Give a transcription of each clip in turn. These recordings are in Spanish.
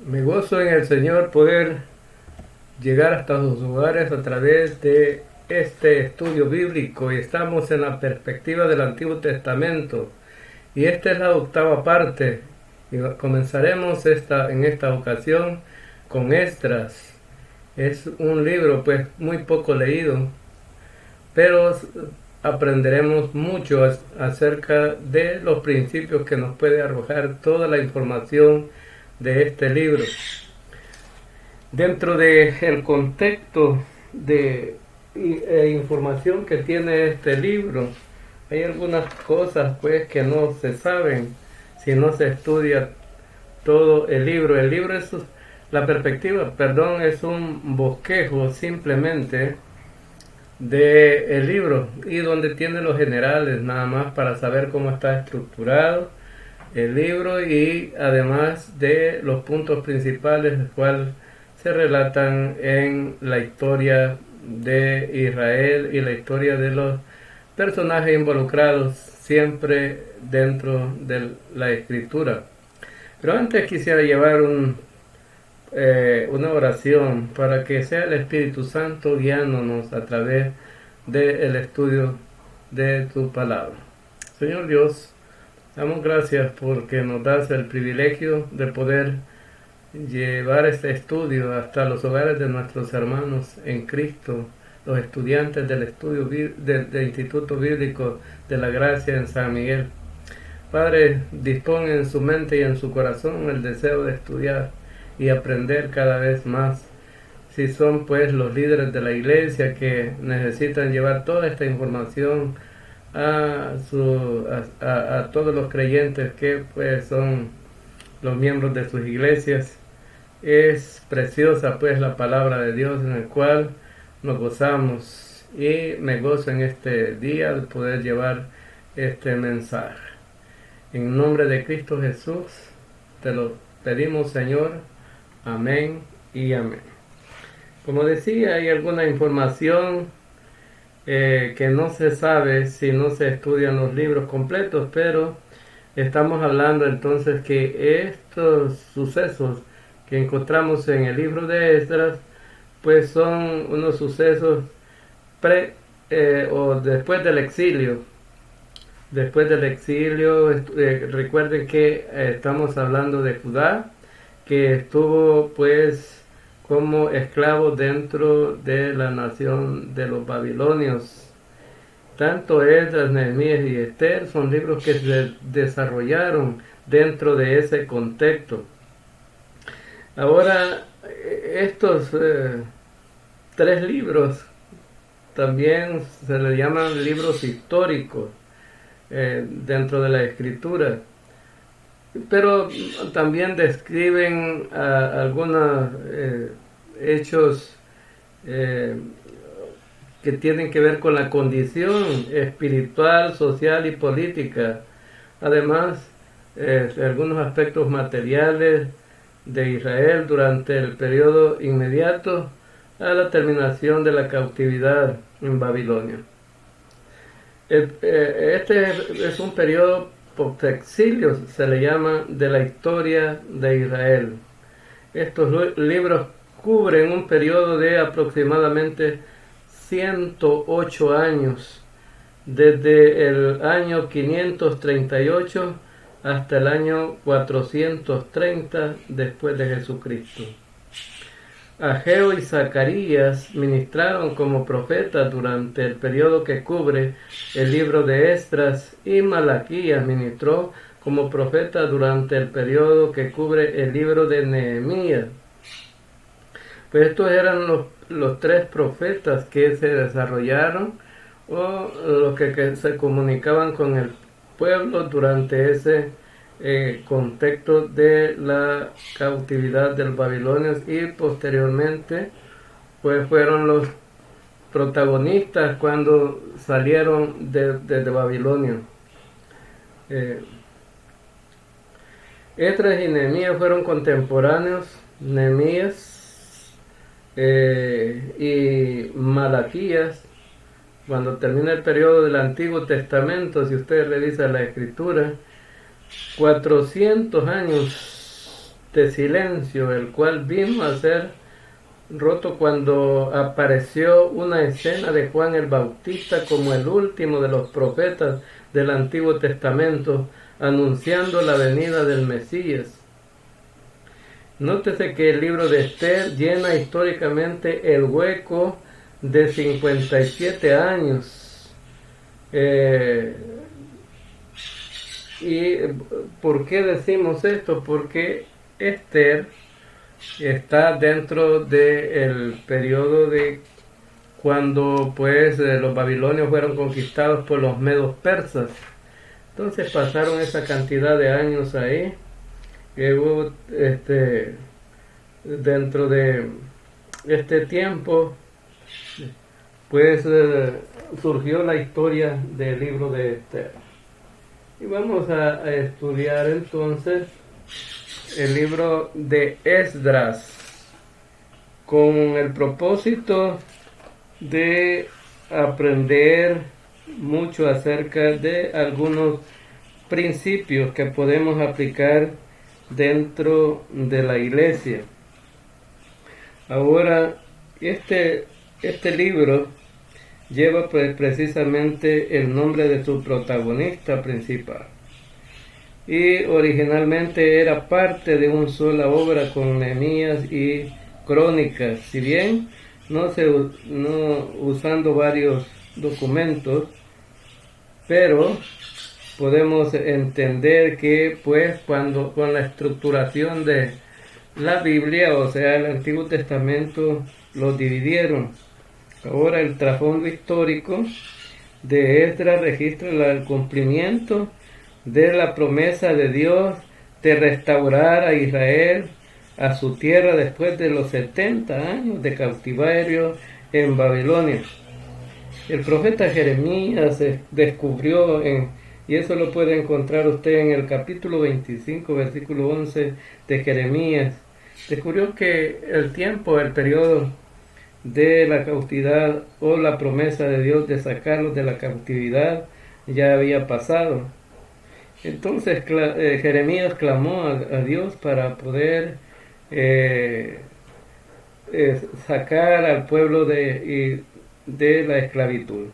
Me gozo en el Señor poder llegar hasta sus hogares a través de este estudio bíblico, y estamos en la perspectiva del Antiguo Testamento y esta es la octava parte y comenzaremos en esta ocasión con Esdras. Es un libro pues muy poco leído, pero aprenderemos mucho acerca de los principios que nos puede arrojar toda la información de este libro. Dentro del contexto de información que tiene este libro, hay algunas cosas pues que no se saben si no se estudia todo el libro. El libro es la perspectiva, perdón, es un bosquejo simplemente de el libro, y donde tiene los generales nada más para saber cómo está estructurado el libro, y además de los puntos principales los cuales se relatan en la historia de Israel y la historia de los personajes involucrados siempre dentro de la escritura. Pero antes quisiera llevar una oración para que sea el Espíritu Santo guiándonos a través del estudio de tu palabra. Señor Dios, damos gracias porque nos das el privilegio de poder llevar este estudio hasta los hogares de nuestros hermanos en Cristo, los estudiantes del estudio del Instituto Bíblico de la Gracia en San Miguel. Padre, dispone en su mente y en su corazón el deseo de estudiar y aprender cada vez más. Si son pues los líderes de la iglesia que necesitan llevar toda esta información a todos los creyentes que pues son los miembros de sus iglesias, es preciosa pues la palabra de Dios en el cual nos gozamos, y me gozo en este día de poder llevar este mensaje. En nombre de Cristo Jesús te lo pedimos, Señor. Amén y amén. Como decía, hay alguna información que no se sabe si no se estudian los libros completos, pero estamos hablando entonces que estos sucesos que encontramos en el libro de Esdras pues son unos sucesos o después del exilio. Después del exilio, recuerden que estamos hablando de Judá, que estuvo pues como esclavo dentro de la nación de los babilonios. Tanto Esdras, Nehemías y Esther son libros que se desarrollaron dentro de ese contexto. Ahora, estos tres libros también se les llaman libros históricos dentro de la escritura, pero también describen algunos hechos que tienen que ver con la condición espiritual, social y política, además algunos aspectos materiales de Israel durante el periodo inmediato a la terminación de la cautividad en Babilonia. Este es un periodo post-exilio, se le llama, de la historia de Israel. Estos libros cubren un periodo de aproximadamente 108 años, desde el año 538 hasta el año 430 después de Jesucristo. Ageo y Zacarías ministraron como profetas durante el periodo que cubre el libro de Esdras, y Malaquías ministró como profeta durante el periodo que cubre el libro de Nehemías. Pues estos eran los tres profetas que se desarrollaron, o los que se comunicaban con el pueblo durante ese contexto de la cautividad del Babilonia, y posteriormente pues fueron los protagonistas cuando salieron de Babilonia. Esdras y Nehemías fueron contemporáneos. Nehemías y Malaquías, cuando termina el periodo del Antiguo Testamento, si usted revisa la escritura, 400 años de silencio, el cual vino a ser roto cuando apareció una escena de Juan el Bautista como el último de los profetas del Antiguo Testamento, anunciando la venida del Mesías. Nótese que el libro de Esther llena históricamente el hueco de 57 años. ¿Y por qué decimos esto? Porque Esther está dentro del periodo de cuando pues los babilonios fueron conquistados por los medos persas. Entonces pasaron esa cantidad de años ahí, que hubo dentro de este tiempo pues surgió la historia del libro de Esther. Y vamos a estudiar entonces el libro de Esdras con el propósito de aprender mucho acerca de algunos principios que podemos aplicar dentro de la iglesia. Ahora, este libro lleva pues precisamente el nombre de su protagonista principal. Y originalmente era parte de una sola obra con Nehemías y Crónicas, si bien no usando varios documentos, pero podemos entender que pues cuando con la estructuración de la Biblia, o sea el Antiguo Testamento, lo dividieron. Ahora el trasfondo histórico de Esdras registra el cumplimiento de la promesa de Dios de restaurar a Israel a su tierra después de los 70 años de cautiverio en Babilonia. El profeta Jeremías descubrió, y eso lo puede encontrar usted en el capítulo 25, versículo 11 de Jeremías, descubrió que el periodo de la cautividad o la promesa de Dios de sacarlos de la cautividad ya había pasado. Entonces Jeremías clamó a Dios para poder sacar al pueblo de la esclavitud.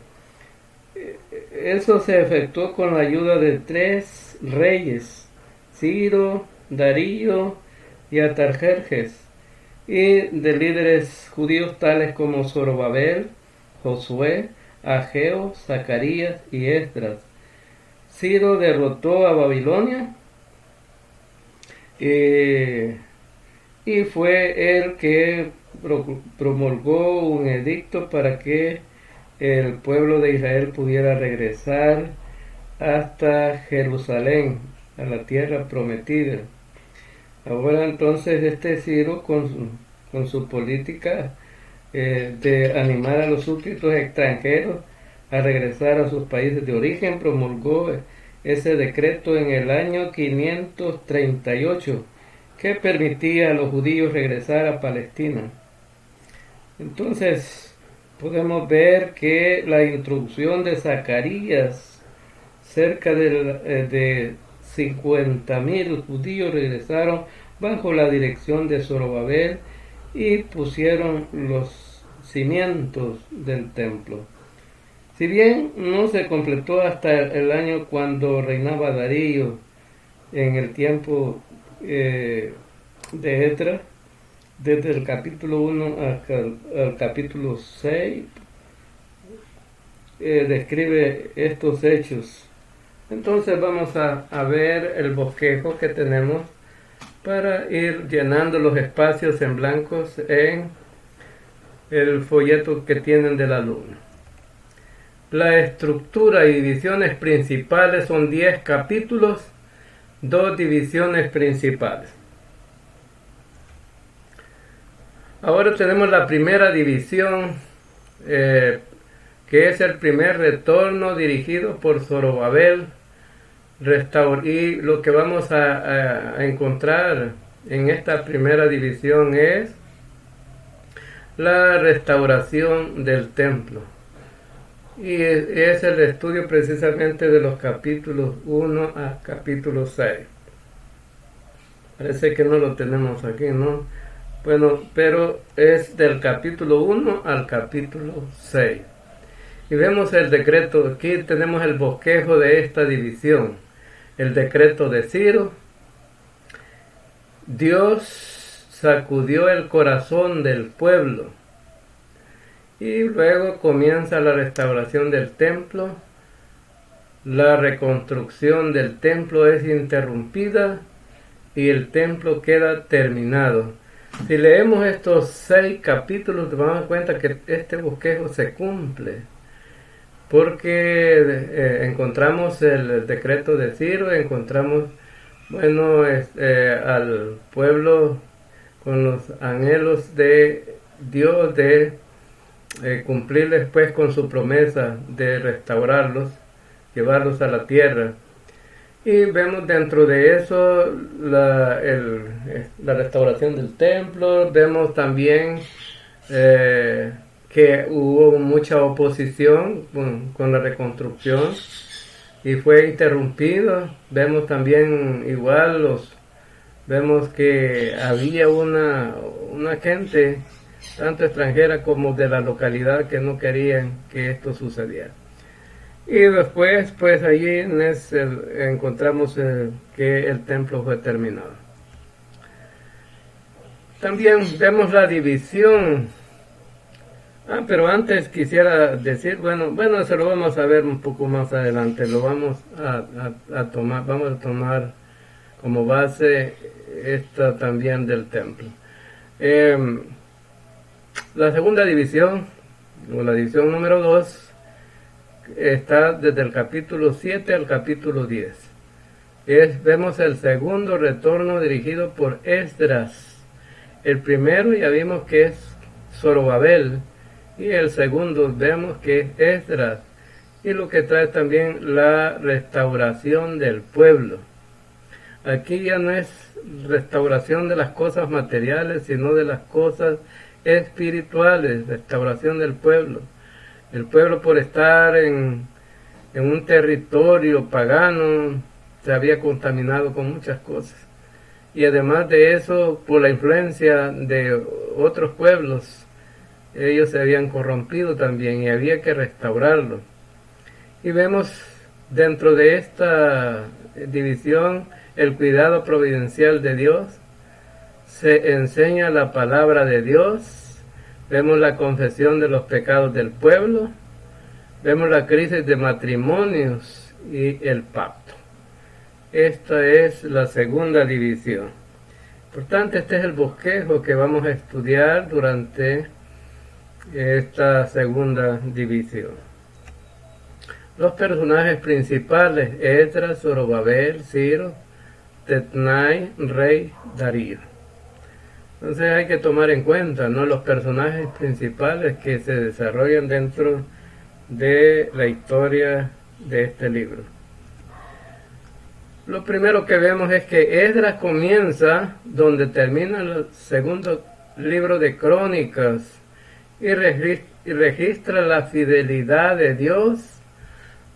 Eso se efectuó con la ayuda de 3 reyes, Ciro, Darío y Artajerjes, y de líderes judíos tales como Zorobabel, Josué, Ageo, Zacarías y Esdras. Ciro derrotó a Babilonia y fue el que promulgó un edicto para que el pueblo de Israel pudiera regresar hasta Jerusalén, a la tierra prometida. Ahora entonces Ciro con su política de animar a los súbditos extranjeros a regresar a sus países de origen, promulgó ese decreto en el año 538 que permitía a los judíos regresar a Palestina. Entonces podemos ver que la introducción de Zacarías, cerca de 50,000 judíos regresaron bajo la dirección de Zorobabel y pusieron los cimientos del templo. Si bien no se completó hasta el año cuando reinaba Darío, en el tiempo de Esdras, desde el capítulo 1 al capítulo 6, describe estos hechos. Entonces vamos a ver el bosquejo que tenemos para ir llenando los espacios en blancos en el folleto que tienen del alumno. La estructura y divisiones principales son 10 capítulos, 2 divisiones principales. Ahora tenemos la primera división, que es el primer retorno dirigido por Zorobabel. Y lo que vamos a encontrar en esta primera división es la restauración del templo. Y es el estudio precisamente de los capítulos 1 a capítulo 6. Parece que no lo tenemos aquí, ¿no? Bueno, pero es del capítulo 1 al capítulo 6. Y vemos el decreto, aquí tenemos el bosquejo de esta división. El decreto de Ciro. Dios sacudió el corazón del pueblo. Y luego comienza la restauración del templo. La reconstrucción del templo es interrumpida y el templo queda terminado. Si leemos estos 6 capítulos, nos damos cuenta que este bosquejo se cumple, porque encontramos el decreto de Ciro, encontramos, bueno, al pueblo con los anhelos de Dios de cumplirles pues con su promesa de restaurarlos, llevarlos a la tierra. Y vemos dentro de eso la restauración del templo. Vemos también que hubo mucha oposición con la reconstrucción y fue interrumpido. Vemos también igual vemos que había una gente tanto extranjera como de la localidad que no querían que esto sucediera. Y después, pues allí encontramos que el templo fue terminado. También vemos la división. Pero antes quisiera decir, bueno, eso lo vamos a ver un poco más adelante. Lo vamos a tomar como base esta también del templo. La segunda división, o la división número 2, está desde el capítulo 7 al capítulo 10. Vemos el segundo retorno dirigido por Esdras. El primero ya vimos que es Zorobabel, y el segundo vemos que es Esdras, y lo que trae también la restauración del pueblo. Aquí ya no es restauración de las cosas materiales, sino de las cosas espirituales, restauración del pueblo. El pueblo, por estar en un territorio pagano, se había contaminado con muchas cosas. Y además de eso, por la influencia de otros pueblos, ellos se habían corrompido también y había que restaurarlo. Y vemos dentro de esta división el cuidado providencial de Dios. Se enseña la palabra de Dios. Vemos la confesión de los pecados del pueblo, vemos la crisis de matrimonios y el pacto. Esta es la segunda división. Por tanto, este es el bosquejo que vamos a estudiar durante esta segunda división. Los personajes principales: Esdras, Zorobabel, Ciro, Tetnai, rey Darío. Entonces hay que tomar en cuenta, ¿no?, los personajes principales que se desarrollan dentro de la historia de este libro. Lo primero que vemos es que Esdras comienza donde termina el segundo libro de Crónicas y registra la fidelidad de Dios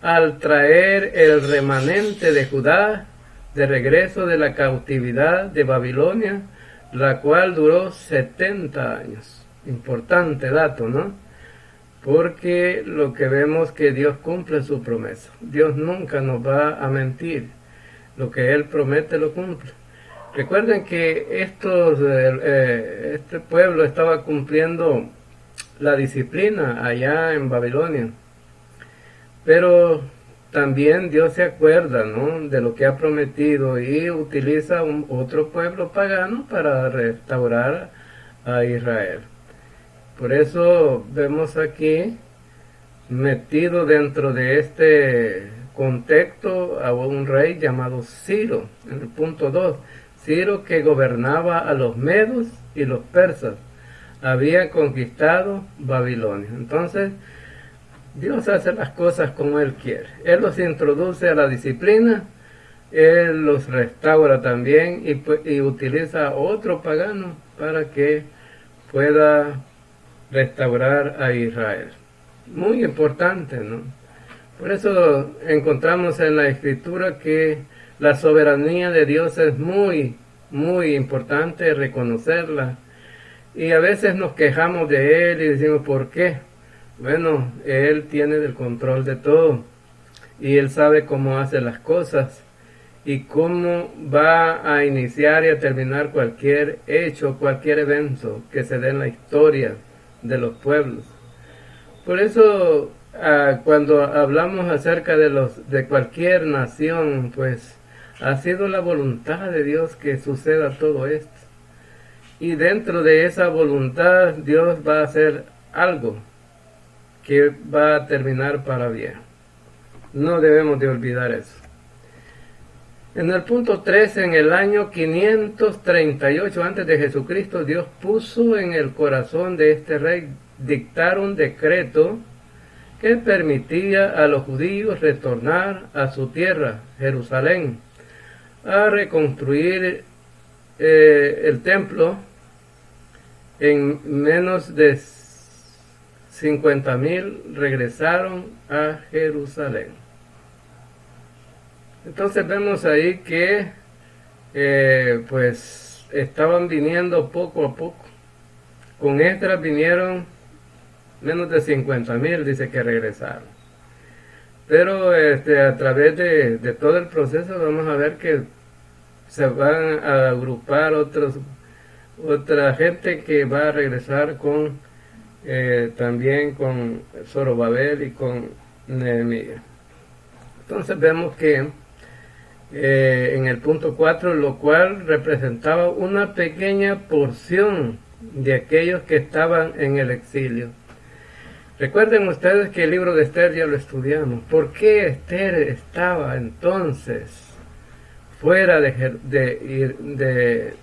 al traer el remanente de Judá de regreso de la cautividad de Babilonia, la cual duró 70 años. Importante dato, ¿no? Porque lo que vemos que Dios cumple su promesa. Dios nunca nos va a mentir. Lo que Él promete lo cumple. Recuerden que este pueblo estaba cumpliendo la disciplina allá en Babilonia. Pero también Dios se acuerda, ¿no?, de lo que ha prometido y utiliza otro pueblo pagano para restaurar a Israel. Por eso vemos aquí metido dentro de este contexto a un rey llamado Ciro, en el punto 2. Ciro, que gobernaba a los medos y los persas, había conquistado Babilonia. Entonces, Dios hace las cosas como Él quiere. Él los introduce a la disciplina, Él los restaura también y utiliza a otro pagano para que pueda restaurar a Israel. Muy importante, ¿no? Por eso encontramos en la Escritura que la soberanía de Dios es muy muy importante reconocerla. Y a veces nos quejamos de Él y decimos, ¿por qué? Bueno, Él tiene el control de todo y Él sabe cómo hace las cosas y cómo va a iniciar y a terminar cualquier hecho, cualquier evento que se dé en la historia de los pueblos. Por eso, cuando hablamos acerca de cualquier nación, pues ha sido la voluntad de Dios que suceda todo esto. Y dentro de esa voluntad, Dios va a hacer algo que va a terminar para bien. No debemos de olvidar eso. En el punto 3, en el año 538 antes de Jesucristo, Dios puso en el corazón de este rey dictar un decreto que permitía a los judíos retornar a su tierra, Jerusalén, a reconstruir el templo. En menos de 50,000 regresaron a Jerusalén. Entonces vemos ahí que pues estaban viniendo poco a poco. Con Esdras vinieron menos de 50,000, dice que regresaron. Pero a través de todo el proceso vamos a ver que se van a agrupar otra gente que va a regresar con también con Zorobabel y con Nehemías. Entonces vemos que en el punto 4, lo cual representaba una pequeña porción de aquellos que estaban en el exilio. Recuerden ustedes que el libro de Esther ya lo estudiamos. ¿Por qué Esther estaba entonces fuera de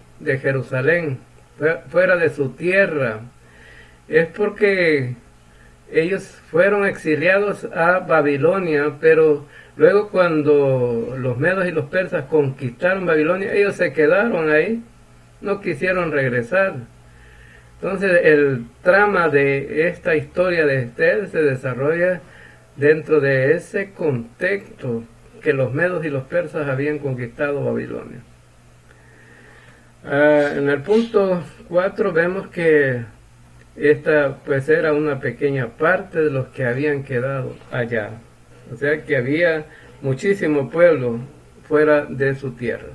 Jerusalén, fuera de su tierra? Es porque ellos fueron exiliados a Babilonia, pero luego cuando los medos y los persas conquistaron Babilonia, ellos se quedaron ahí, no quisieron regresar. Entonces el trama de esta historia de Esther se desarrolla dentro de ese contexto que los medos y los persas habían conquistado Babilonia. En el punto 4 vemos que esta pues era una pequeña parte de los que habían quedado allá. O sea que había muchísimo pueblo fuera de su tierra.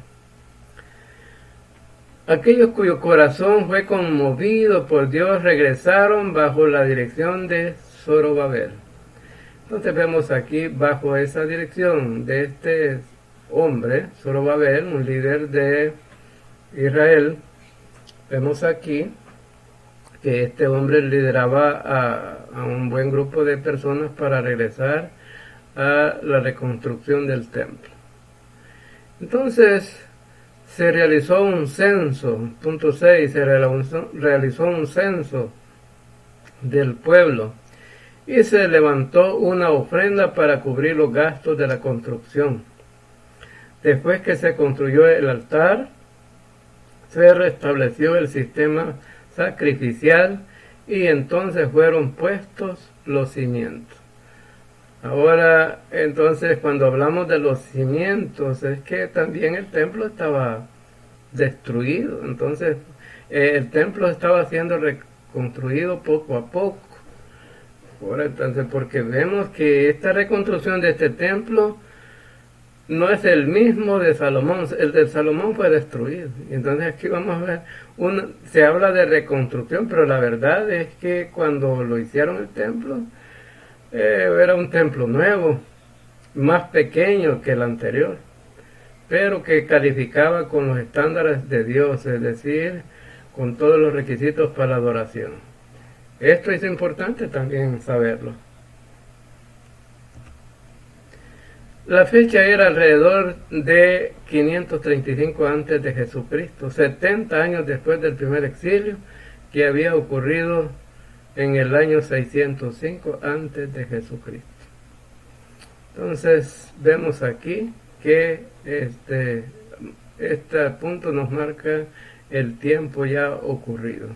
Aquellos cuyo corazón fue conmovido por Dios regresaron bajo la dirección de Zorobabel. Entonces vemos aquí bajo esa dirección de este hombre, Zorobabel, un líder de Israel, vemos aquí que este hombre lideraba a un buen grupo de personas para regresar a la reconstrucción del templo. Entonces se realizó un censo, punto 6, se realizó un censo del pueblo y se levantó una ofrenda para cubrir los gastos de la construcción. Después que se construyó el altar, se restableció el sistema sacrificial y entonces fueron puestos los cimientos. Ahora, entonces, cuando hablamos de los cimientos, es que también el templo estaba destruido. Entonces, el templo estaba siendo reconstruido poco a poco. Ahora, entonces, porque vemos que esta reconstrucción de este templo no es el mismo de Salomón. El de Salomón fue destruido. Y entonces aquí vamos a ver, se habla de reconstrucción, pero la verdad es que cuando lo hicieron el templo, era un templo nuevo, más pequeño que el anterior, pero que calificaba con los estándares de Dios, es decir, con todos los requisitos para la adoración. Esto es importante también saberlo. La fecha era alrededor de 535 antes de Jesucristo, 70 años después del primer exilio que había ocurrido en el año 605 antes de Jesucristo. Entonces vemos aquí que este punto nos marca el tiempo ya ocurrido.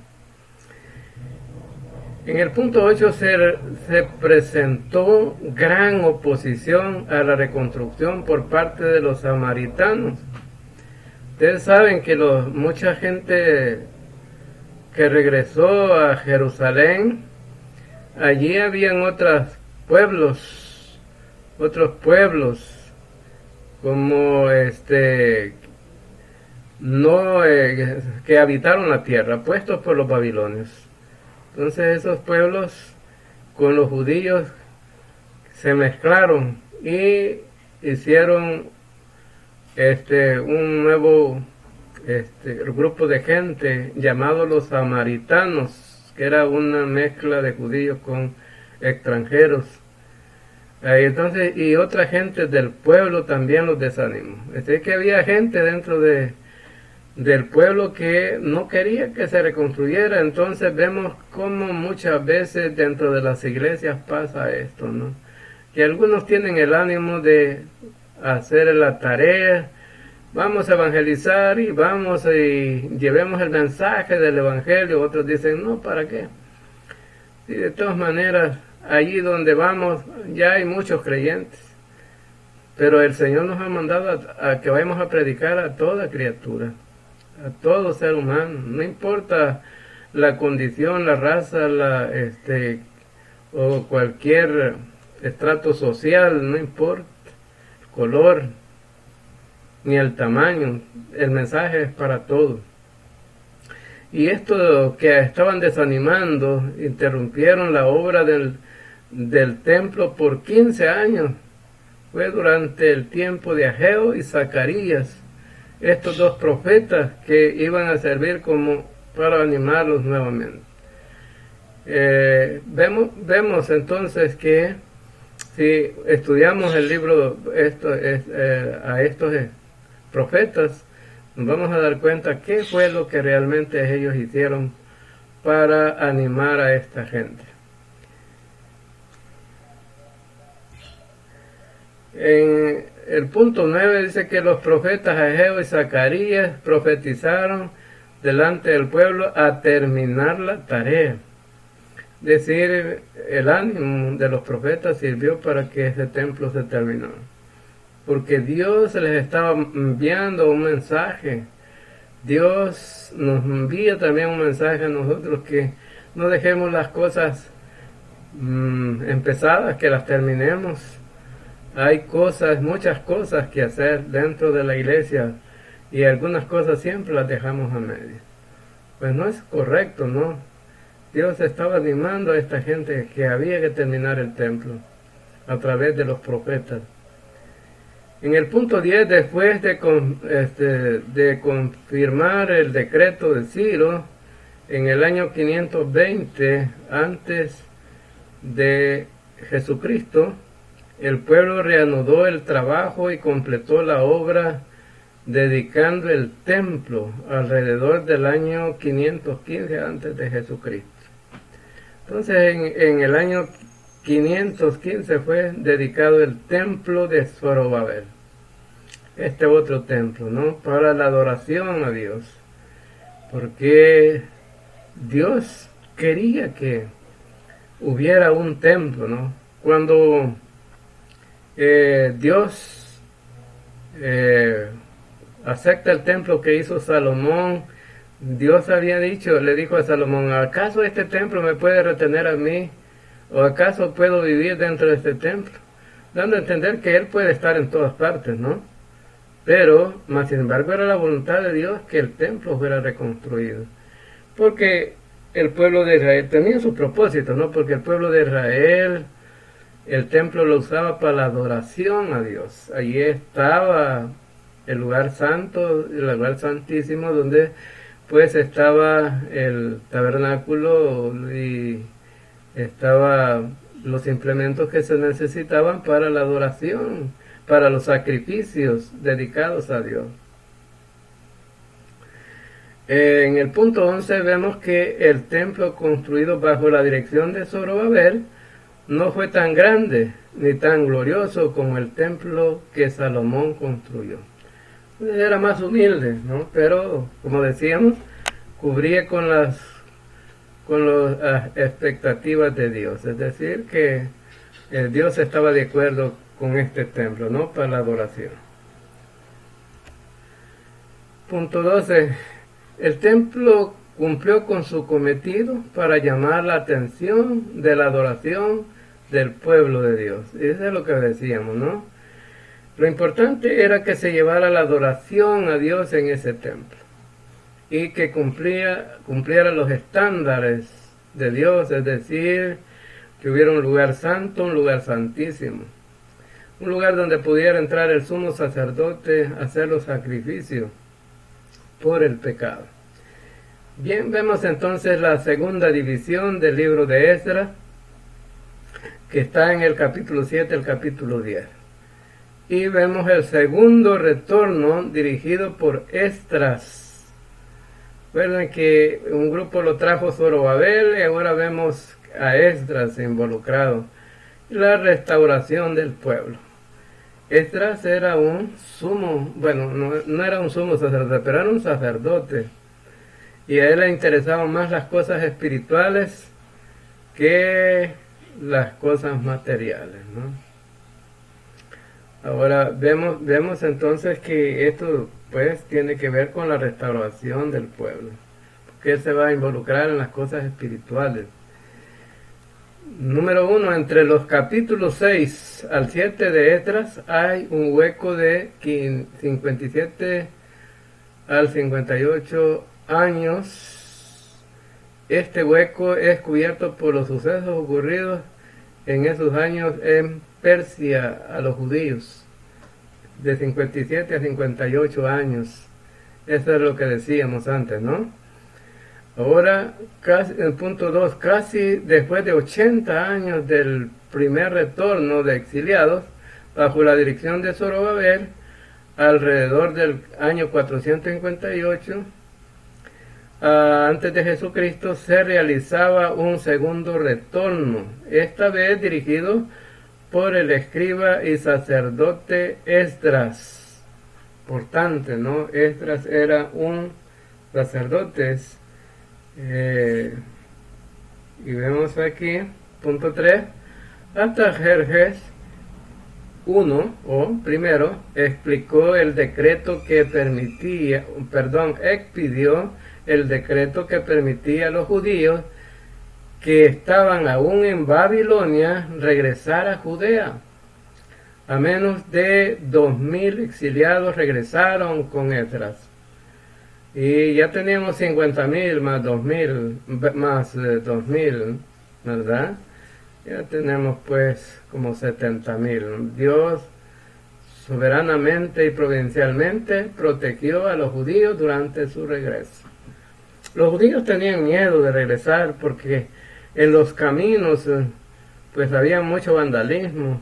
En el punto 8 se presentó gran oposición a la reconstrucción por parte de los samaritanos, Ustedes saben que mucha gente que regresó a Jerusalén, allí habían otros pueblos, como no que habitaron la tierra, puestos por los babilonios. Entonces esos pueblos con los judíos se mezclaron y hicieron un nuevo grupo de gente llamado los samaritanos, que era una mezcla de judíos con extranjeros. Entonces, y otra gente del pueblo también los desanimó. Es decir, que había gente dentro del pueblo que no quería que se reconstruyera. Entonces vemos cómo muchas veces dentro de las iglesias pasa esto, ¿no? Que algunos tienen el ánimo de hacer la tarea, vamos a evangelizar y vamos y llevemos el mensaje del evangelio. Otros dicen, no, ¿para qué? Y de todas maneras, allí donde vamos ya hay muchos creyentes, pero el Señor nos ha mandado a que vayamos a predicar a toda criatura, a todo ser humano, no importa la condición, la raza, o cualquier estrato social, no importa el color ni el tamaño, el mensaje es para todos. Y esto que estaban desanimando, interrumpieron la obra del templo por 15 años. Fue durante el tiempo de Ageo y Zacarías, estos dos profetas que iban a servir como para animarlos nuevamente. Vemos entonces que si estudiamos el libro a estos profetas, nos vamos a dar cuenta qué fue lo que realmente ellos hicieron para animar a esta gente. En el punto 9 dice que los profetas Ageo y Zacarías profetizaron delante del pueblo a terminar la tarea. Es decir, el ánimo de los profetas sirvió para que ese templo se terminara, porque Dios les estaba enviando un mensaje. Dios nos envía también un mensaje a nosotros, que no dejemos las cosas empezadas, que las terminemos. Hay muchas cosas que hacer dentro de la iglesia, y algunas cosas siempre las dejamos a medio. Pues no es correcto, ¿no? Dios estaba animando a esta gente que había que terminar el templo a través de los profetas. En el punto 10, después de confirmar el decreto de Ciro, en el año 520 antes de Jesucristo, el pueblo reanudó el trabajo y completó la obra, dedicando el templo alrededor del año 515 antes de Jesucristo. Entonces, en el año 515 fue dedicado el templo de Zorobabel, este otro templo, ¿no? Para la adoración a Dios, porque Dios quería que hubiera un templo, ¿no? Cuando Dios acepta el templo que hizo Salomón, Dios le dijo a Salomón, ¿acaso este templo me puede retener a mí? ¿O acaso puedo vivir dentro de este templo? Dando a entender que Él puede estar en todas partes, ¿no? Pero, más sin embargo, era la voluntad de Dios que el templo fuera reconstruido. Porque el pueblo de Israel tenía su propósito, ¿no? Porque el pueblo de Israel, el templo lo usaba para la adoración a Dios. Allí estaba el lugar santo, el lugar santísimo, donde pues estaba el tabernáculo y estaba los implementos que se necesitaban para la adoración, para los sacrificios dedicados a Dios. En el punto 11 vemos que el templo construido bajo la dirección de Zorobabel no fue tan grande ni tan glorioso como el templo que Salomón construyó. Era más humilde, ¿no? Pero, como decíamos, cubría con las expectativas de Dios. Es decir, que Dios estaba de acuerdo con este templo, ¿no? Para la adoración. Punto 12. El templo cumplió con su cometido para llamar la atención de la adoración del pueblo de Dios. Y eso es lo que decíamos, ¿no? Lo importante era que se llevara la adoración a Dios en ese templo y que cumpliera los estándares de Dios, es decir, que hubiera un lugar santo, un lugar santísimo, un lugar donde pudiera entrar el sumo sacerdote a hacer los sacrificios por el pecado. Bien, vemos entonces la segunda división del libro de Esdras, que está en el capítulo 7, el capítulo 10. Y vemos el segundo retorno dirigido por Esdras. Recuerden que un grupo lo trajo Zorobabel y ahora vemos a Esdras involucrado. La restauración del pueblo. Esdras era un sumo, bueno, no era un sumo sacerdote, pero era un sacerdote. Y a él le interesaban más las cosas espirituales que las cosas materiales, ¿no? Ahora vemos entonces que esto pues tiene que ver con la restauración del pueblo, porque él se va a involucrar en las cosas espirituales. Número 1, entre los capítulos 6 al 7 de Esdras hay un hueco de 57 al 58 años. Este hueco es cubierto por los sucesos ocurridos en esos años en Persia a los judíos, de 57 a 58 años. Eso es lo que decíamos antes, ¿no? Ahora, el punto 2, casi después de 80 años del primer retorno de exiliados, bajo la dirección de Zorobabel, alrededor del año 458, antes de Jesucristo, se realizaba un segundo retorno, esta vez dirigido por el escriba y sacerdote Esdras. Por tanto, ¿no? Esdras era un sacerdote. Y vemos aquí, punto 3, hasta Jerjes 1, o primero, explicó el decreto que expidió el decreto que permitía a los judíos que estaban aún en Babilonia regresar a Judea. A menos de 2000 exiliados regresaron con Esdras. Y ya teníamos 50,000 más 2000, ¿verdad? Ya tenemos pues como 70,000. Dios soberanamente y providencialmente protegió a los judíos durante su regreso. Los judíos tenían miedo de regresar porque en los caminos pues había mucho vandalismo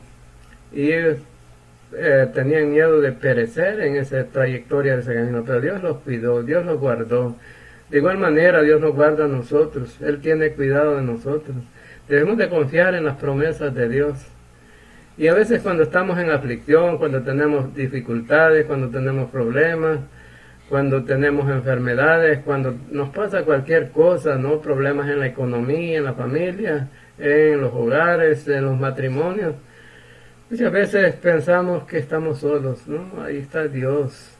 y ellos tenían miedo de perecer en esa trayectoria de ese camino, pero Dios los cuidó, Dios los guardó. De igual manera Dios nos guarda a nosotros, Él tiene cuidado de nosotros. Debemos de confiar en las promesas de Dios. Y a veces cuando estamos en aflicción, cuando tenemos dificultades, cuando tenemos problemas, cuando tenemos enfermedades, cuando nos pasa cualquier cosa, ¿no? Problemas en la economía, en la familia, en los hogares, en los matrimonios, muchas veces pensamos que estamos solos, ¿no? Ahí está Dios.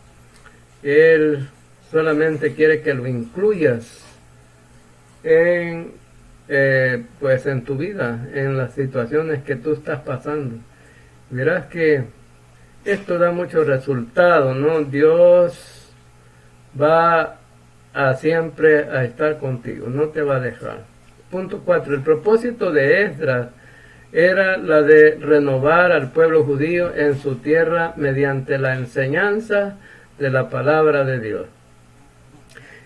Él solamente quiere que lo incluyas en tu vida, en las situaciones que tú estás pasando. Verás que esto da mucho resultado, ¿no? Dios va a siempre a estar contigo, no te va a dejar. Punto 4. El propósito de Esdras era la de renovar al pueblo judío en su tierra mediante la enseñanza de la palabra de Dios.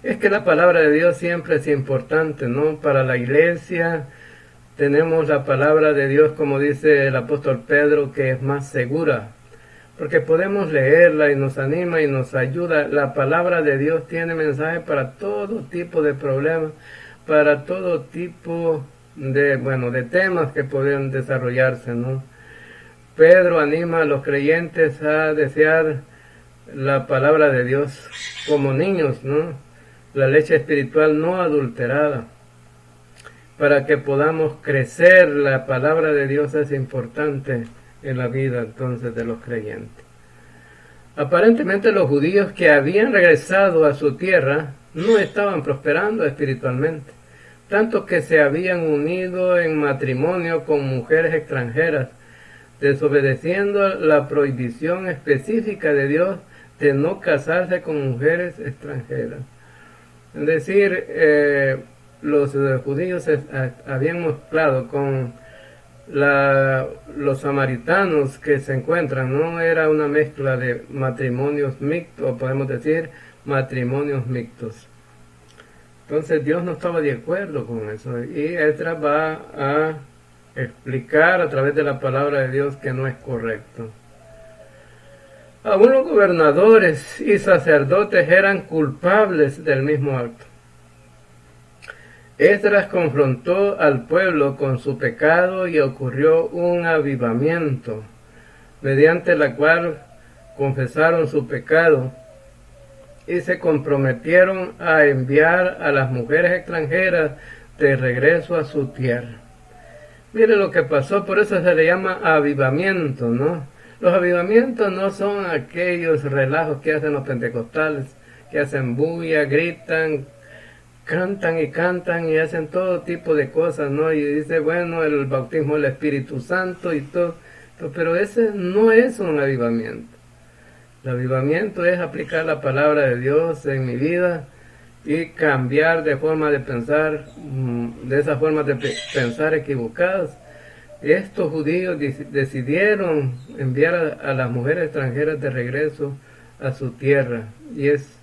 Es que la palabra de Dios siempre es importante, ¿no? Para la iglesia tenemos la palabra de Dios, como dice el apóstol Pedro, que es más segura, porque podemos leerla y nos anima y nos ayuda. La palabra de Dios tiene mensaje para todo tipo de problemas, para todo tipo de temas que pueden desarrollarse, ¿no? Pedro anima a los creyentes a desear la palabra de Dios como niños, ¿no? La leche espiritual no adulterada. Para que podamos crecer, la palabra de Dios es importante en la vida entonces de los creyentes. Aparentemente los judíos que habían regresado a su tierra no estaban prosperando espiritualmente, tanto que se habían unido en matrimonio con mujeres extranjeras, desobedeciendo la prohibición específica de Dios de no casarse con mujeres extranjeras. Es decir, los judíos habían mezclado con los samaritanos que se encuentran, no era una mezcla de matrimonios mixtos, o podemos decir matrimonios mixtos. Entonces Dios no estaba de acuerdo con eso, y Esdras va a explicar a través de la palabra de Dios que no es correcto. Aún los gobernadores y sacerdotes eran culpables del mismo acto. Esdras confrontó al pueblo con su pecado y ocurrió un avivamiento, mediante la cual confesaron su pecado y se comprometieron a enviar a las mujeres extranjeras de regreso a su tierra. Mire lo que pasó, por eso se le llama avivamiento, ¿no? Los avivamientos no son aquellos relajos que hacen los pentecostales, que hacen bulla, gritan, cantan y hacen todo tipo de cosas, ¿no? Y dice, bueno, el bautismo del Espíritu Santo y todo, pero ese no es un avivamiento. El avivamiento es aplicar la palabra de Dios en mi vida y cambiar de forma de pensar, de esas formas de pensar equivocadas. Estos judíos decidieron enviar a las mujeres extranjeras de regreso a su tierra. Y es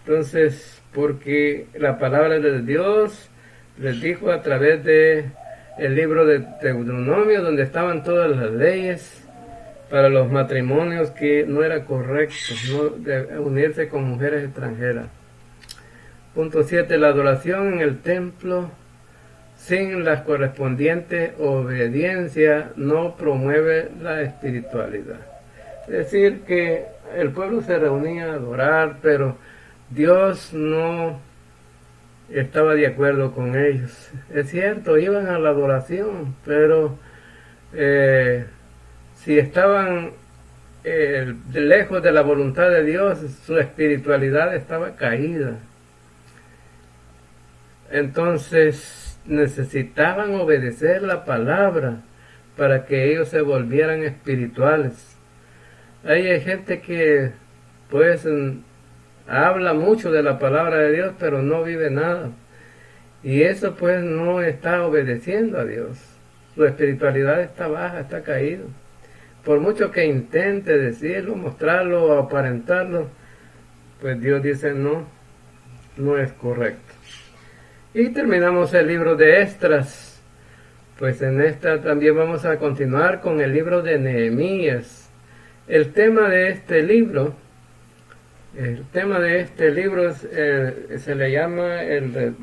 entonces porque la palabra de Dios les dijo a través de el libro de Deuteronomio, donde estaban todas las leyes para los matrimonios, que no era correcto no de unirse con mujeres extranjeras. Punto 7. La adoración en el templo sin la correspondiente obediencia no promueve la espiritualidad. Es decir, que el pueblo se reunía a adorar, pero Dios no estaba de acuerdo con ellos. Es cierto, iban a la adoración, pero si estaban lejos de la voluntad de Dios, su espiritualidad estaba caída. Entonces necesitaban obedecer la palabra para que ellos se volvieran espirituales. Hay gente que pues habla mucho de la palabra de Dios, pero no vive nada. Y eso pues no está obedeciendo a Dios. Su espiritualidad está baja, está caída. Por mucho que intente decirlo, mostrarlo o aparentarlo, pues Dios dice no, no es correcto. Y terminamos el libro de Esdras. Pues en esta también vamos a continuar con el libro de Nehemías. El tema de este libro se le llama el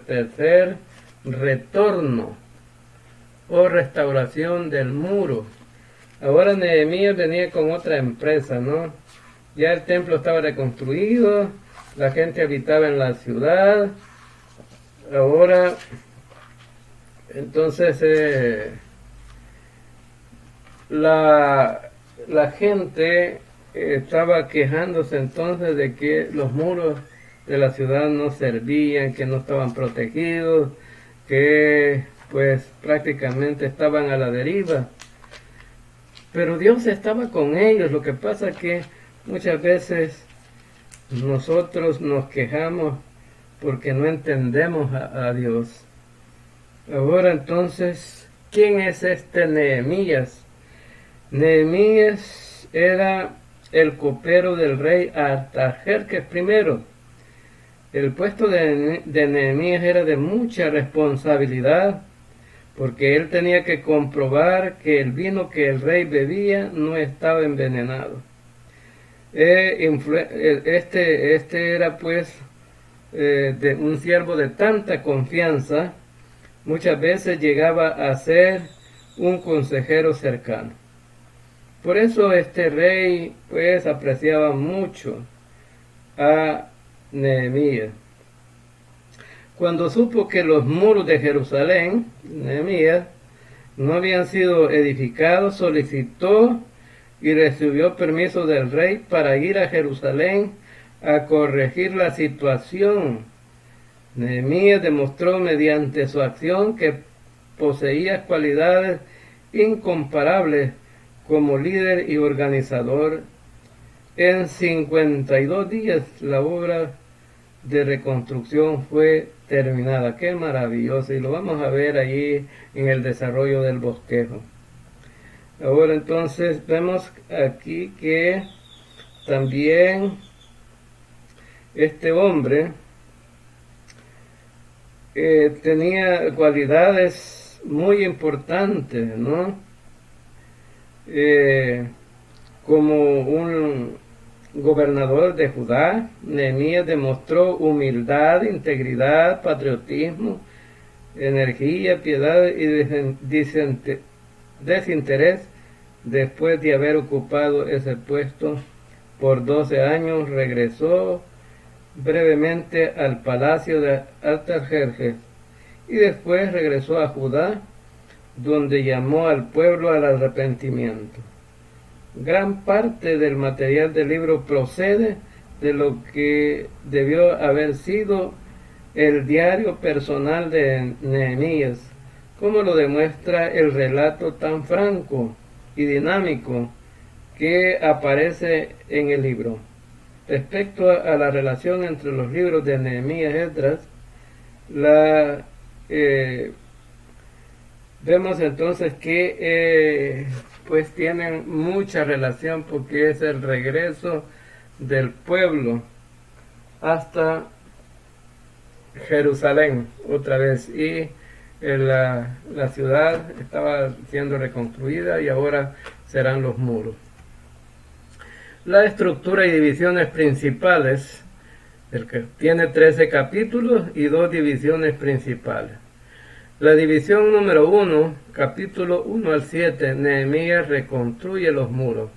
tercer retorno o restauración del muro. Ahora Nehemías venía con otra empresa, ¿no? Ya el templo estaba reconstruido, la gente habitaba en la ciudad. Ahora, entonces, la gente estaba quejándose entonces de que los muros de la ciudad no servían, que no estaban protegidos, que pues prácticamente estaban a la deriva. Pero Dios estaba con ellos. Lo que pasa es que muchas veces nosotros nos quejamos porque no entendemos a Dios. Ahora entonces, ¿quién es este Nehemías? Nehemías era el copero del rey Artajerjes I. El puesto de Nehemías era de mucha responsabilidad, porque él tenía que comprobar que el vino que el rey bebía no estaba envenenado. Este era pues de un siervo de tanta confianza, muchas veces llegaba a ser un consejero cercano. Por eso este rey pues apreciaba mucho a Nehemías. Cuando supo que los muros de Jerusalén, Nehemías, no habían sido edificados, solicitó y recibió permiso del rey para ir a Jerusalén a corregir la situación. Nehemías demostró mediante su acción que poseía cualidades incomparables como líder y organizador. En 52 días la obra de reconstrucción fue terminada. Qué maravilloso, y lo vamos a ver allí en el desarrollo del bosquejo. Ahora entonces vemos aquí que también este hombre tenía cualidades muy importantes, ¿no? Como un gobernador de Judá, Nehemías demostró humildad, integridad, patriotismo, energía, piedad y desinterés. Después de haber ocupado ese puesto por 12 años, regresó brevemente al palacio de Artajerjes y después regresó a Judá, donde llamó al pueblo al arrepentimiento. Gran parte del material del libro procede de lo que debió haber sido el diario personal de Nehemías, como lo demuestra el relato tan franco y dinámico que aparece en el libro. Respecto a la relación entre los libros de Nehemías y Esdras, vemos entonces que pues tienen mucha relación, porque es el regreso del pueblo hasta Jerusalén otra vez, y la ciudad estaba siendo reconstruida y ahora serán los muros. La estructura y divisiones principales, el que tiene 13 capítulos y 2 divisiones principales. La división número 1, capítulo 1 al 7, Nehemías reconstruye los muros.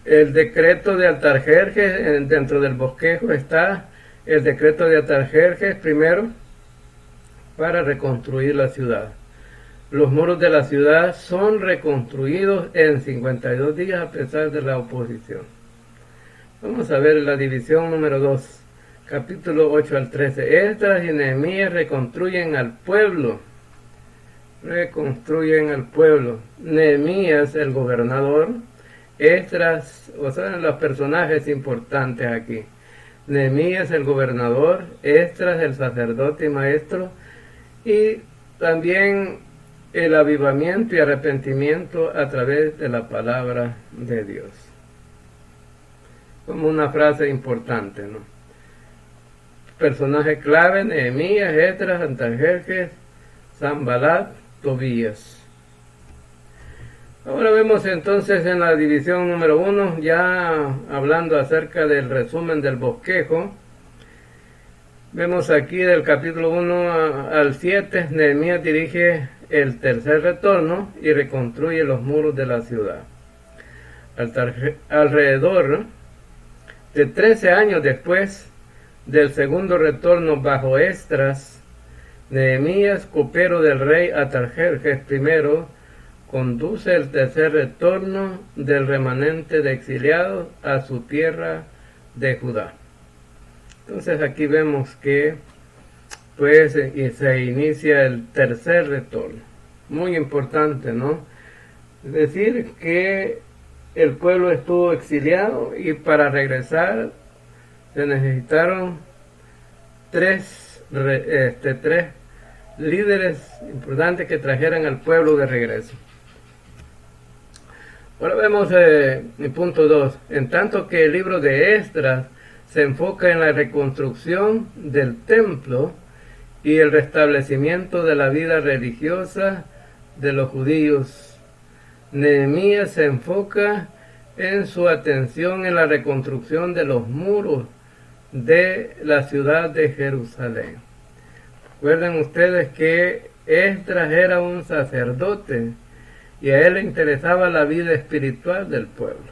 El decreto de Artajerjes, dentro del bosquejo está el decreto de Artajerjes primero para reconstruir la ciudad. Los muros de la ciudad son reconstruidos en 52 días a pesar de la oposición. Vamos a ver la división número 2, capítulo 8 al 13. Esdras y Nehemías reconstruyen al pueblo. Reconstruyen al pueblo. Nehemías, el gobernador. Esdras, o sea, los personajes importantes aquí. Nehemías, el gobernador. Esdras, el sacerdote y maestro. Y también el avivamiento y arrepentimiento a través de la palabra de Dios. Como una frase importante, ¿no? Personaje clave: Nehemías, Esdras, Artajerjes, Sanballat, Tobías. Ahora vemos entonces en la división número 1, ya hablando acerca del resumen del bosquejo. Vemos aquí del capítulo 1 al 7, Nehemías dirige el tercer retorno y reconstruye los muros de la ciudad. Alrededor de 13 años después del segundo retorno bajo Esdras, Nehemías, copero del rey Artajerjes I, conduce el tercer retorno del remanente de exiliados a su tierra de Judá. Entonces aquí vemos que pues se inicia el tercer retorno. Muy importante, ¿no? Es decir, que el pueblo estuvo exiliado y para regresar se necesitaron tres líderes importantes que trajeran al pueblo de regreso. Ahora vemos el punto 2. En tanto que el libro de Esdras se enfoca en la reconstrucción del templo y el restablecimiento de la vida religiosa de los judíos, Nehemías se enfoca en su atención en la reconstrucción de los muros de la ciudad de Jerusalén. Recuerden ustedes que Esdras era un sacerdote y a él le interesaba la vida espiritual del pueblo,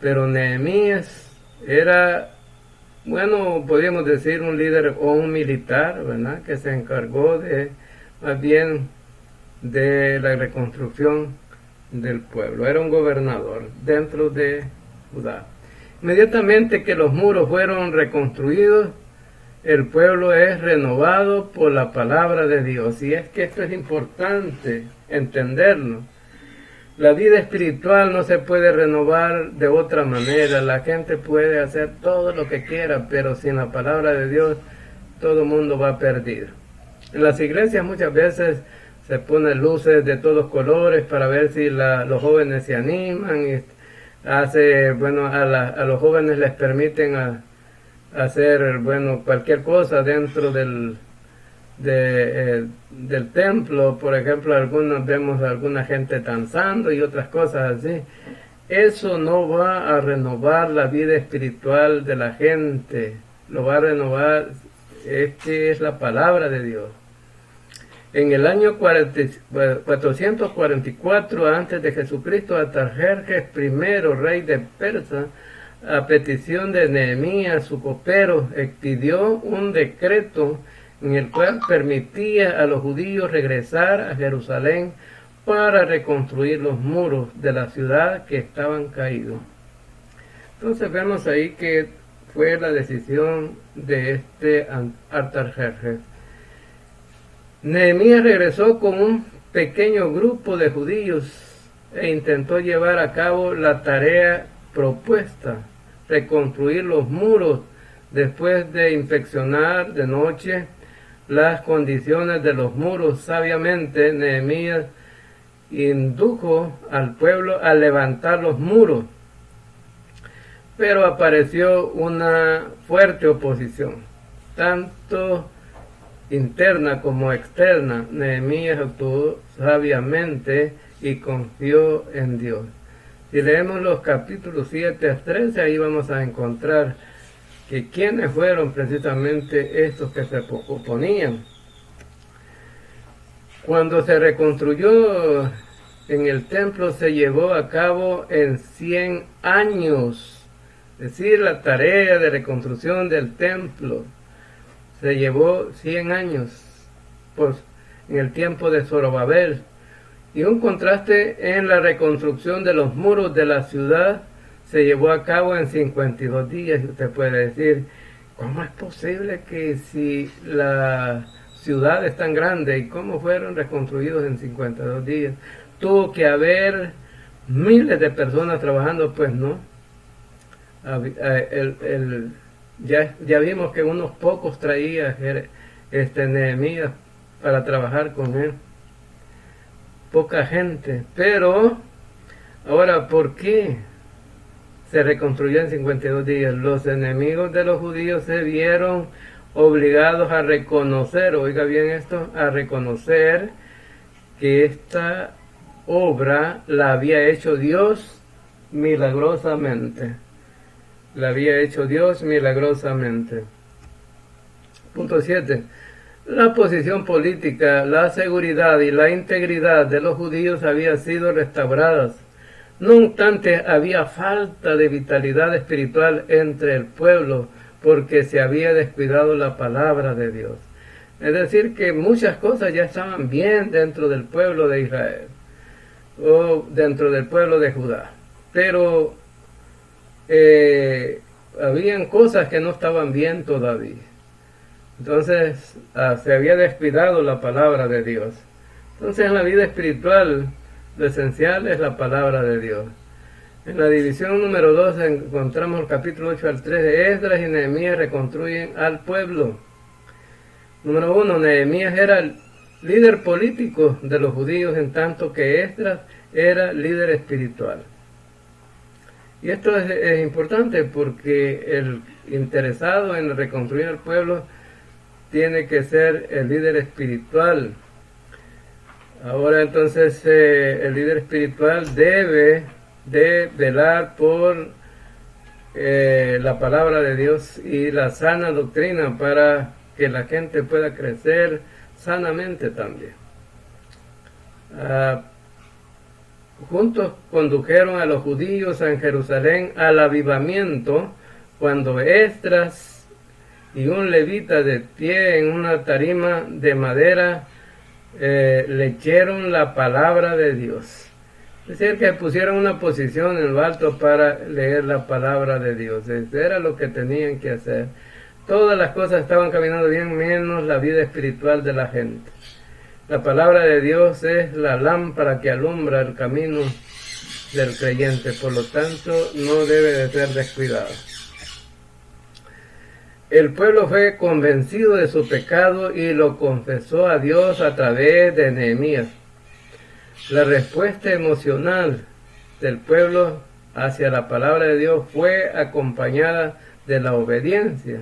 pero Nehemías era, bueno, podríamos decir un líder o un militar, ¿verdad?, que se encargó de más bien de la reconstrucción del pueblo. Era un gobernador dentro de Judá. Inmediatamente que los muros fueron reconstruidos, el pueblo es renovado por la palabra de Dios. Y es que esto es importante entenderlo. La vida espiritual no se puede renovar de otra manera. La gente puede hacer todo lo que quiera, pero sin la palabra de Dios todo el mundo va perdido. En las iglesias muchas veces se ponen luces de todos colores para ver si los jóvenes se animan y a los jóvenes les permiten hacer cualquier cosa dentro del templo. Por ejemplo, vemos a alguna gente danzando y otras cosas así. Eso no va a renovar la vida espiritual de la gente. Lo va a renovar es la palabra de Dios. En el año 444 antes de Jesucristo, Artajerjes I, rey de Persia, a petición de Nehemías, su copero, expidió un decreto en el cual permitía a los judíos regresar a Jerusalén para reconstruir los muros de la ciudad que estaban caídos. Entonces vemos ahí que fue la decisión de este Artajerjes. Nehemías regresó con un pequeño grupo de judíos e intentó llevar a cabo la tarea propuesta, reconstruir los muros después de inspeccionar de noche las condiciones de los muros. Sabiamente Nehemías indujo al pueblo a levantar los muros, pero apareció una fuerte oposición, tanto interna como externa. Nehemías actuó sabiamente y confió en Dios. Si leemos los capítulos 7 a 13, ahí vamos a encontrar que quiénes fueron precisamente estos que se oponían. Cuando se reconstruyó en el templo, se llevó a cabo en 100 años, es decir, la tarea de reconstrucción del templo se llevó 100 años en el tiempo de Zorobabel. Y un contraste en la reconstrucción de los muros de la ciudad se llevó a cabo en 52 días. Y usted puede decir, ¿cómo es posible que si la ciudad es tan grande y cómo fueron reconstruidos en 52 días? Tuvo que haber miles de personas trabajando. Pues no. Ya vimos que unos pocos traía Nehemías para trabajar con él. Poca gente. Pero ahora, ¿por qué se reconstruyó en 52 días? Los enemigos de los judíos se vieron obligados a reconocer, oiga bien esto, a reconocer que esta obra la había hecho Dios milagrosamente. La había hecho Dios milagrosamente. Punto 7. La posición política, la seguridad y la integridad de los judíos había sido restauradas. No obstante, había falta de vitalidad espiritual entre el pueblo porque se había descuidado la palabra de Dios. Es decir, que muchas cosas ya estaban bien dentro del pueblo de Israel o dentro del pueblo de Judá. Pero habían cosas que no estaban bien todavía. Entonces se había descuidado la palabra de Dios. Entonces en la vida espiritual lo esencial es la palabra de Dios. En la división número 2 encontramos el capítulo 8 al 13. Esdras y Nehemías reconstruyen al pueblo. Número 1. Nehemías era el líder político de los judíos, en tanto que Esdras era líder espiritual. Y esto es importante porque el interesado en reconstruir el pueblo tiene que ser el líder espiritual. Ahora entonces el líder espiritual debe de velar por la palabra de Dios y la sana doctrina para que la gente pueda crecer sanamente también. Juntos condujeron a los judíos en Jerusalén al avivamiento cuando Esdras y un levita de pie en una tarima de madera leyeron la palabra de Dios. Es decir, que pusieron una posición en lo alto para leer la palabra de Dios. Eso era lo que tenían que hacer. Todas las cosas estaban caminando bien, menos la vida espiritual de la gente. La palabra de Dios es la lámpara que alumbra el camino del creyente, por lo tanto no debe de ser descuidado. El pueblo fue convencido de su pecado y lo confesó a Dios a través de Nehemías. La respuesta emocional del pueblo hacia la palabra de Dios fue acompañada de la obediencia.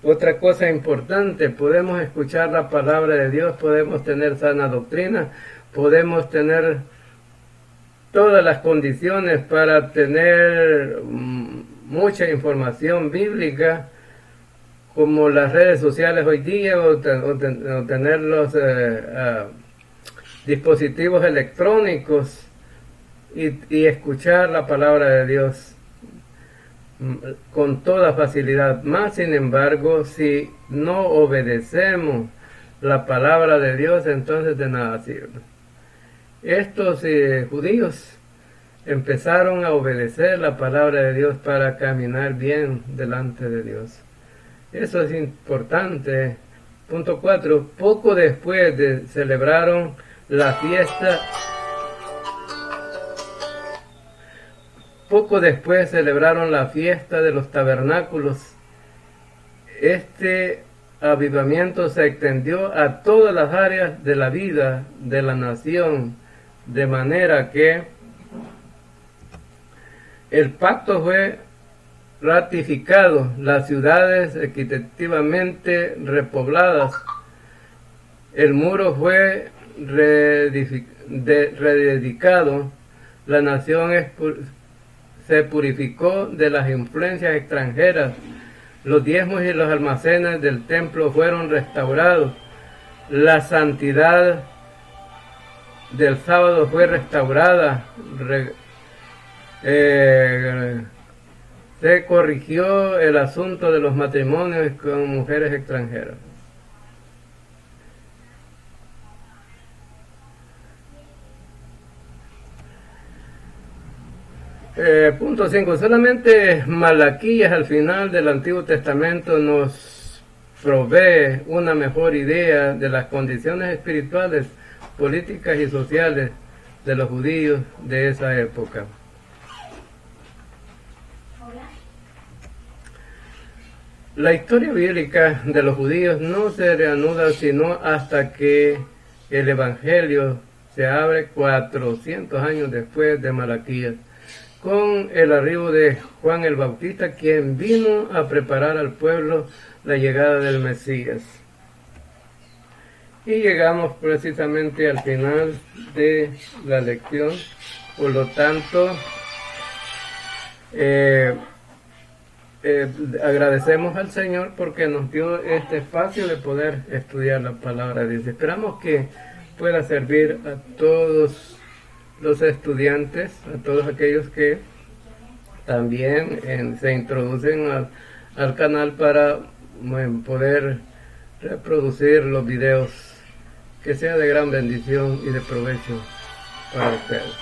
Otra cosa importante, podemos escuchar la palabra de Dios, podemos tener sana doctrina, podemos tener todas las condiciones para tener mucha información bíblica, como las redes sociales hoy día, o tener los dispositivos electrónicos y escuchar la palabra de Dios con toda facilidad. Más sin embargo, si no obedecemos la palabra de Dios, entonces de nada sirve. Estos judíos empezaron a obedecer la palabra de Dios para caminar bien delante de Dios. Eso es importante. Punto 4. Poco después celebraron la fiesta. Poco después celebraron la fiesta de los tabernáculos. Este avivamiento se extendió a todas las áreas de la vida de la nación, de manera que el pacto fue ratificado, las ciudades equitativamente repobladas, el muro fue rededicado, la nación se purificó de las influencias extranjeras, los diezmos y los almacenes del templo fueron restaurados, la santidad del sábado fue restaurada, se corrigió el asunto de los matrimonios con mujeres extranjeras. Punto 5. Solamente Malaquías al final del Antiguo Testamento nos provee una mejor idea de las condiciones espirituales, políticas y sociales de los judíos de esa época. La historia bíblica de los judíos no se reanuda sino hasta que el Evangelio se abre 400 años después de Malaquías, con el arribo de Juan el Bautista, quien vino a preparar al pueblo la llegada del Mesías. Y llegamos precisamente al final de la lección, por lo tanto, agradecemos al Señor porque nos dio este espacio de poder estudiar la palabra de Dios. Esperamos que pueda servir a todos los estudiantes, a todos aquellos que también se introducen al canal para poder reproducir los videos, que sea de gran bendición y de provecho para ustedes.